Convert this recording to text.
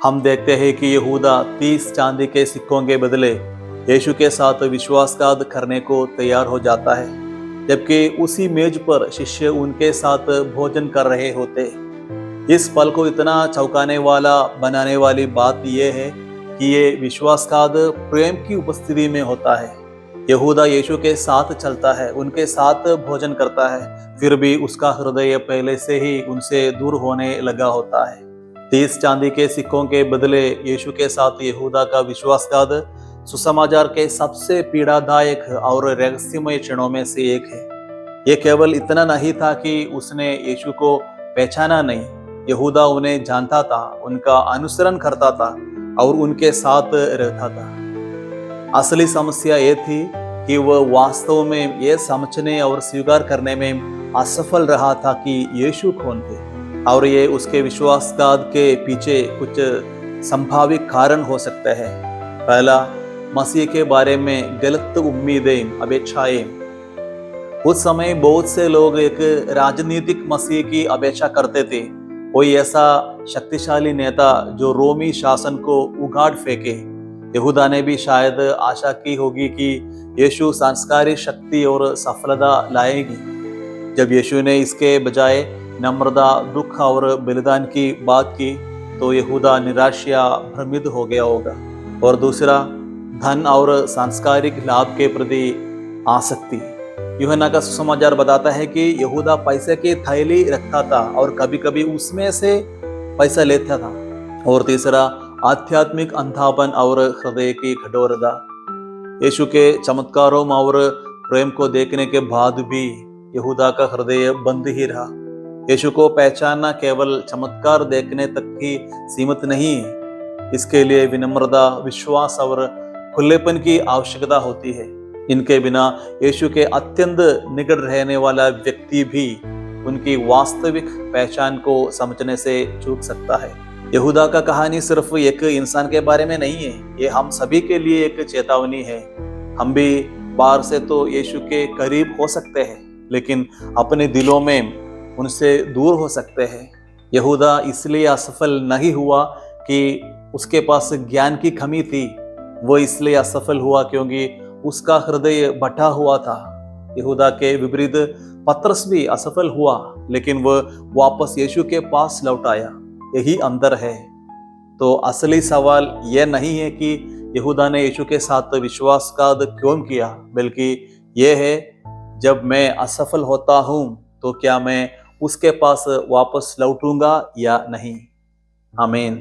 हम देखते हैं कि यहूदा 30 चांदी के सिक्कों के बदले यीशु के साथ विश्वासघात करने को तैयार हो जाता है, जबकि उसी मेज पर शिष्य उनके साथ भोजन कर रहे होते। इस पल को इतना चौंकाने वाला बनाने वाली बात यह है कि ये विश्वासघात प्रेम की उपस्थिति में होता है। यहूदा यीशु के साथ चलता है, उनके साथ भोजन करता है, फिर भी उसका हृदय पहले से ही उनसे दूर होने लगा होता है। 30 चांदी के सिक्कों के बदले यीशु के साथ यहूदा का विश्वासघात सुसमाचार के सबसे पीड़ादायक और रहस्यमय क्षणों में से एक है। यह केवल इतना नहीं था कि उसने यीशु को पहचाना नहीं, यहूदा उन्हें जानता था, उनका अनुसरण करता था और उनके साथ रहता था। असली समस्या ये थी कि वह वास्तव में ये समझने और स्वीकार करने में असफल रहा था कि यीशु कौन थे, और ये उसके विश्वासघात के पीछे कुछ संभावित कारण हो सकते हैं। पहला, मसीह के बारे में गलत उम्मीदें, अपेक्षाएं। उस समय बहुत से लोग एक राजनीतिक मसीह की अपेक्षा करते थे, कोई ऐसा शक्तिशाली नेता जो रोमी शासन को उगाड़ फेंके। यहूदा ने भी शायद आशा की होगी कि यीशु सांस्कारिक शक्ति और सफलता लाएगी। जब यीशु ने इसके बजाय नम्रता, दुख और बलिदान की बात की तो यहूदा निराश या भ्रमित हो गया होगा। और दूसरा, धन और सांस्कारिक लाभ के प्रति आसक्ति। यूहन्ना का सुसमाचार बताता है कि यहूदा पैसे की थैली रखता था और कभी कभी उसमें से पैसा लेता था। और तीसरा, आध्यात्मिक अंधापन और हृदय की कठोरता। यीशु के चमत्कारों और प्रेम को देखने के बाद भी यहूदा का हृदय बंद ही रहा। यीशु को पहचानना केवल चमत्कार देखने तक ही सीमित नहीं है, इसके लिए विनम्रता, विश्वास और खुलेपन की आवश्यकता होती है। इनके बिना यीशु के अत्यंत निकट रहने वाला व्यक्ति भी उनकी वास्तविक पहचान को समझने से चूक सकता है। यहूदा का कहानी सिर्फ एक इंसान के बारे में नहीं है, ये हम सभी के लिए एक चेतावनी है। हम भी बाहर से तो यीशु के करीब हो सकते हैं, लेकिन अपने दिलों में उनसे दूर हो सकते हैं। यहूदा इसलिए असफल नहीं हुआ कि उसके पास ज्ञान की कमी थी, वो इसलिए असफल हुआ क्योंकि उसका हृदय बटा हुआ था। यहूदा के विपरीत पतरस भी असफल हुआ, लेकिन वह वापस यीशु के पास लौट आया। यही अंतर है। तो असली सवाल यह नहीं है कि यहूदा ने यीशु के साथ विश्वासघात क्यों किया, बल्कि यह है, जब मैं असफल होता हूं तो क्या मैं उसके पास वापस लौटूंगा या नहीं। आमीन।